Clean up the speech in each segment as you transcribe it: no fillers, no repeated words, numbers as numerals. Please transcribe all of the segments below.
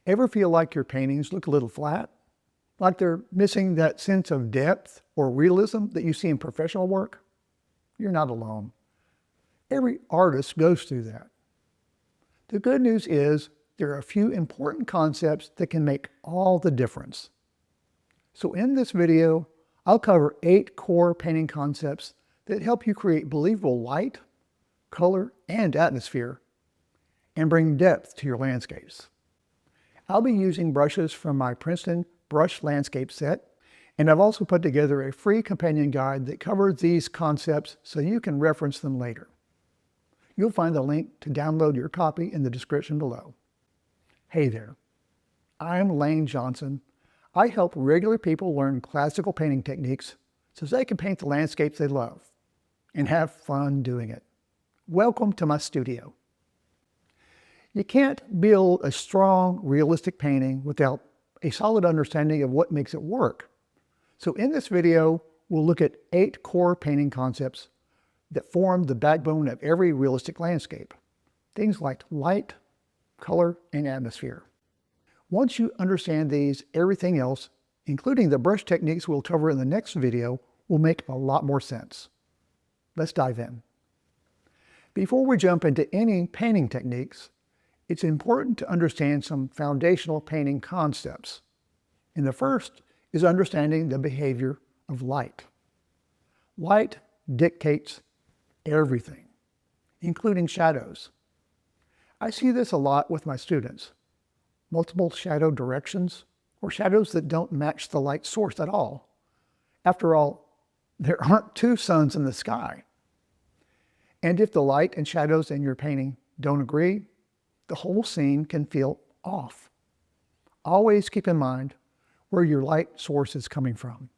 Ever feel like your paintings look a little flat? Like they're missing that sense of depth or realism that you see in professional work? You're not alone. Every artist goes through that. The good news is there are a few important concepts that can make all the difference. So in this video, I'll cover 8 core painting concepts that help you create believable light, color, and atmosphere, and bring depth to your landscapes. I'll be using brushes from my Princeton Brush Landscape Set, and I've also put together a free companion guide that covers these concepts so you can reference them later. You'll find the link to download your copy in the description below. Hey there, I'm Layne Johnson. I help regular people learn classical painting techniques so they can paint the landscapes they love and have fun doing it. Welcome to my studio. You can't build a strong, realistic painting without a solid understanding of what makes it work. So in this video, we'll look at 8 core painting concepts that form the backbone of every realistic landscape. Things like light, color, and atmosphere. Once you understand these, everything else, including the brush techniques we'll cover in the next video, will make a lot more sense. Let's dive in. Before we jump into any painting techniques, it's important to understand some foundational painting concepts. And the first is understanding the behavior of light. Light dictates everything, including shadows. I see this a lot with my students. Multiple shadow directions, or shadows that don't match the light source at all. After all, there aren't 2 suns in the sky. And if the light and shadows in your painting don't agree, the whole scene can feel off. Always keep in mind where your light source is coming from.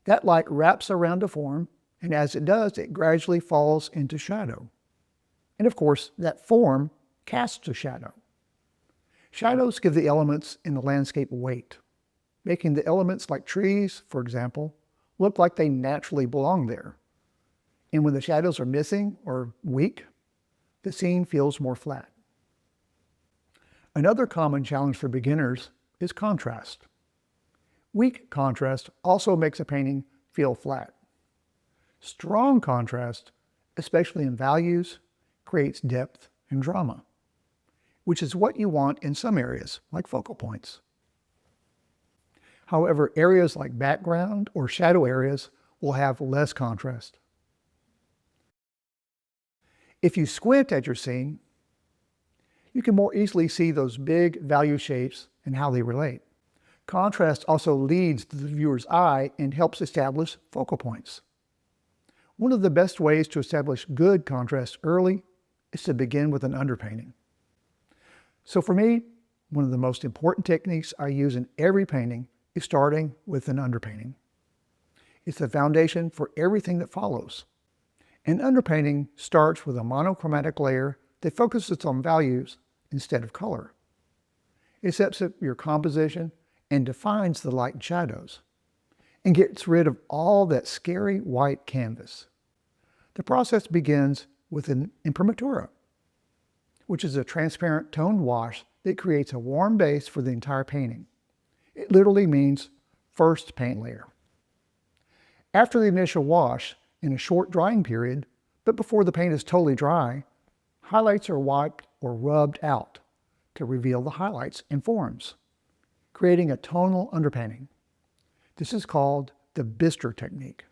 That light wraps around a form, and as it does, it gradually falls into shadow. And of course, that form casts a shadow. Shadows give the elements in the landscape weight, making the elements like trees, for example, look like they naturally belong there. And when the shadows are missing or weak, the scene feels more flat. Another common challenge for beginners is contrast. Weak contrast also makes a painting feel flat. Strong contrast, especially in values, creates depth and drama, which is what you want in some areas, like focal points. However, areas like background or shadow areas will have less contrast. If you squint at your scene, you can more easily see those big value shapes and how they relate. Contrast also leads to the viewer's eye and helps establish focal points. One of the best ways to establish good contrast early is to begin with an underpainting. So for me, one of the most important techniques I use in every painting is starting with an underpainting. It's the foundation for everything that follows. An underpainting starts with a monochromatic layer that focuses on values instead of color. It sets up your composition and defines the light and shadows, and gets rid of all that scary white canvas. The process begins with an imprimatura, which is a transparent toned wash that creates a warm base for the entire painting. It literally means first paint layer. After the initial wash, in a short drying period, but before the paint is totally dry, highlights are wiped or rubbed out to reveal the highlights and forms, creating a tonal underpainting. This is called the Bister technique,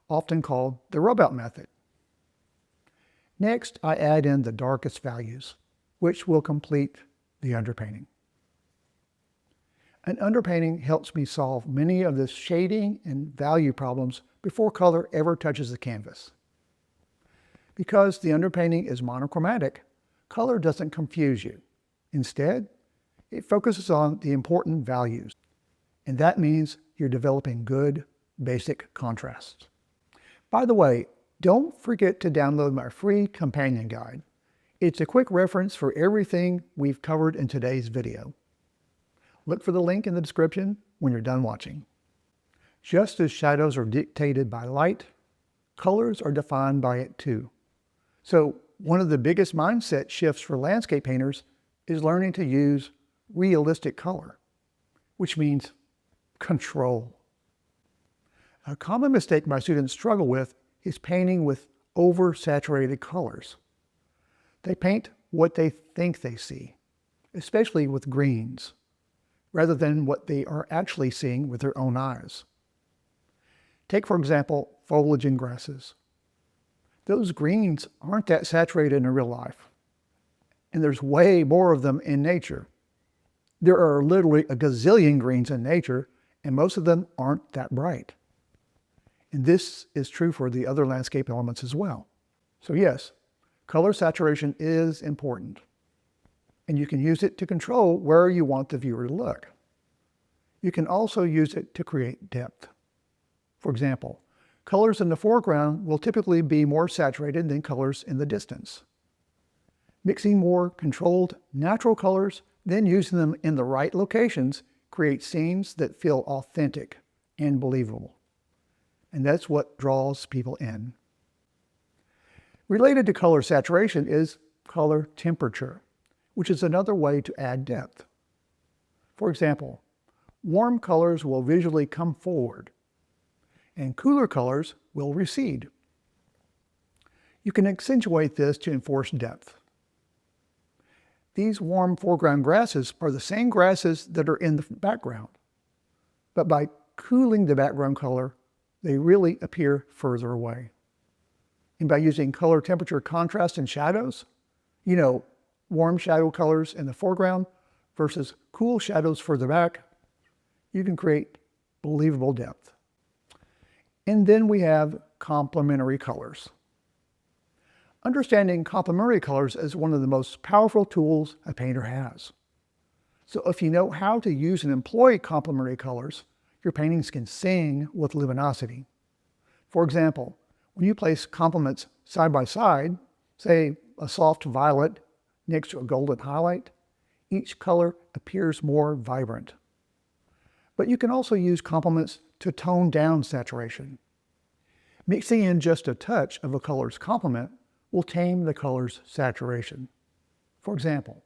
often called the rub-out method. Next, I add in the darkest values, which will complete the underpainting. An underpainting helps me solve many of the shading and value problems before color ever touches the canvas. Because the underpainting is monochromatic, color doesn't confuse you. Instead, it focuses on the important values, and that means you're developing good, basic contrast. By the way, don't forget to download my free companion guide. It's a quick reference for everything we've covered in today's video. Look for the link in the description when you're done watching. Just as shadows are dictated by light, colors are defined by it too. So one of the biggest mindset shifts for landscape painters is learning to use realistic color, which means control. A common mistake my students struggle with is painting with oversaturated colors. They paint what they think they see, especially with greens, rather than what they are actually seeing with their own eyes. Take, for example, foliage and grasses. Those greens aren't that saturated in real life, and there's way more of them in nature. There are literally a gazillion greens in nature, and most of them aren't that bright. And this is true for the other landscape elements as well. So yes, color saturation is important, and you can use it to control where you want the viewer to look. You can also use it to create depth. For example, colors in the foreground will typically be more saturated than colors in the distance. Mixing more controlled, natural colors, then using them in the right locations creates scenes that feel authentic and believable. And that's what draws people in. Related to color saturation is color temperature, which is another way to add depth. For example, warm colors will visually come forward, and cooler colors will recede. You can accentuate this to enforce depth. These warm foreground grasses are the same grasses that are in the background, but by cooling the background color, they really appear further away. And by using color temperature contrast and shadows, warm shadow colors in the foreground versus cool shadows further back, you can create believable depth. And then we have complementary colors. Understanding complementary colors is one of the most powerful tools a painter has. So if you know how to use and employ complementary colors, your paintings can sing with luminosity. For example, when you place complements side by side, say a soft violet next to a golden highlight, each color appears more vibrant. But you can also use complements to tone down saturation. Mixing in just a touch of a color's complement will tame the color's saturation. For example,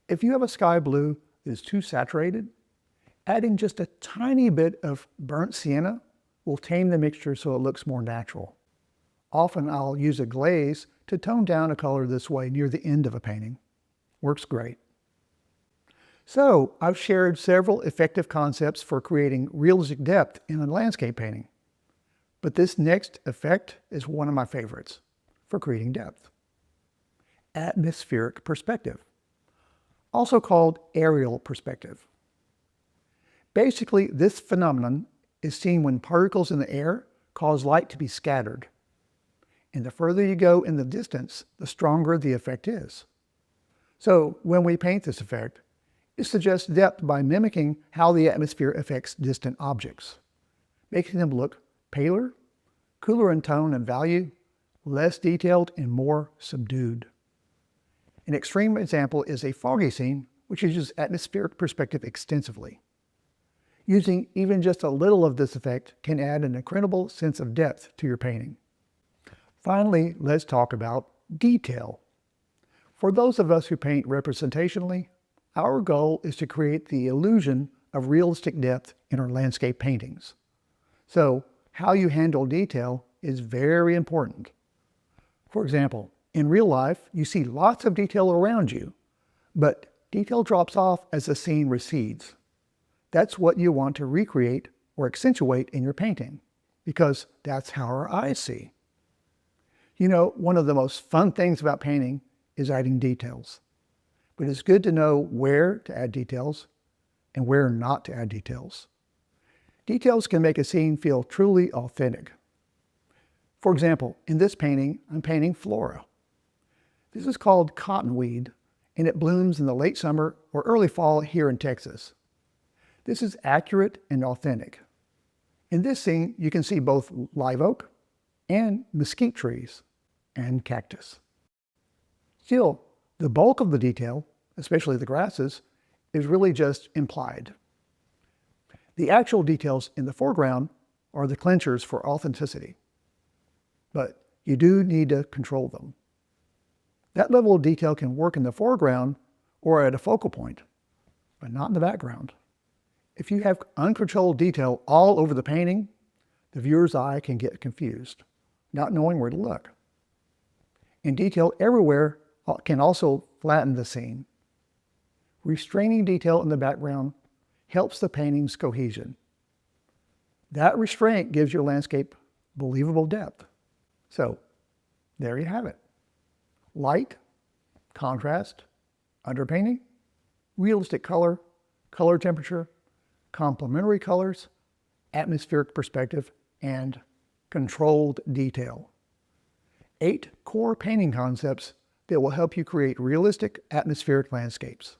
if you have a sky blue that is too saturated, adding just a tiny bit of burnt sienna will tame the mixture so it looks more natural. Often I'll use a glaze to tone down a color this way near the end of a painting. Works great. So I've shared several effective concepts for creating realistic depth in a landscape painting. But this next effect is one of my favorites for creating depth. Atmospheric perspective, also called aerial perspective. Basically, this phenomenon is seen when particles in the air cause light to be scattered. And the further you go in the distance, the stronger the effect is. So when we paint this effect, it suggests depth by mimicking how the atmosphere affects distant objects, making them look paler, cooler in tone and value, less detailed, and more subdued. An extreme example is a foggy scene, which uses atmospheric perspective extensively. Using even just a little of this effect can add an incredible sense of depth to your painting. Finally, let's talk about detail. For those of us who paint representationally, our goal is to create the illusion of realistic depth in our landscape paintings. So, how you handle detail is very important. For example, in real life, you see lots of detail around you, but detail drops off as the scene recedes. That's what you want to recreate or accentuate in your painting, because that's how our eyes see. One of the most fun things about painting is adding details. But it's good to know where to add details and where not to add details. Details can make a scene feel truly authentic. For example, in this painting, I'm painting flora. This is called cottonweed, and it blooms in the late summer or early fall here in Texas. This is accurate and authentic. In this scene, you can see both live oak and mesquite trees and cactus. Still, the bulk of the detail, especially the grasses, is really just implied. The actual details in the foreground are the clinchers for authenticity, but you do need to control them. That level of detail can work in the foreground or at a focal point, but not in the background. If you have uncontrolled detail all over the painting, the viewer's eye can get confused, not knowing where to look. And detail everywhere can also flatten the scene. Restraining detail in the background helps the painting's cohesion. That restraint gives your landscape believable depth. So, there you have it. Light, contrast, underpainting, realistic color, color temperature, complementary colors, atmospheric perspective, and controlled detail. 8 core painting concepts that will help you create realistic atmospheric landscapes.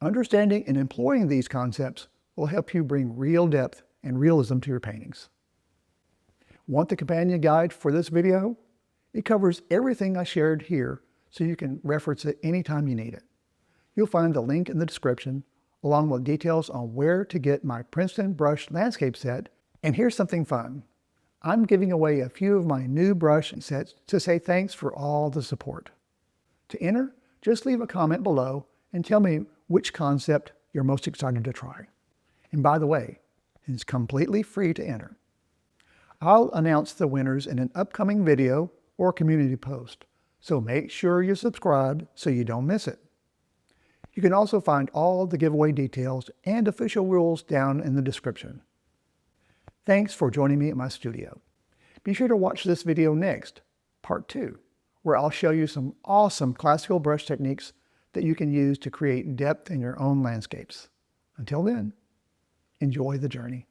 Understanding and employing these concepts will help you bring real depth and realism to your paintings. Want the companion guide for this video? It covers everything I shared here, so you can reference it anytime you need it. You'll find the link in the description, along with details on where to get my Princeton Brush Landscape Set. And here's something fun. I'm giving away a few of my new brush sets to say thanks for all the support. To enter, just leave a comment below and tell me which concept you're most excited to try. And by the way, it's completely free to enter. I'll announce the winners in an upcoming video or community post, so make sure you subscribe so you don't miss it. You can also find all the giveaway details and official rules down in the description. Thanks for joining me at my studio. Be sure to watch this video next, part 2, where I'll show you some awesome classical brush techniques that you can use to create depth in your own landscapes. Until then, enjoy the journey.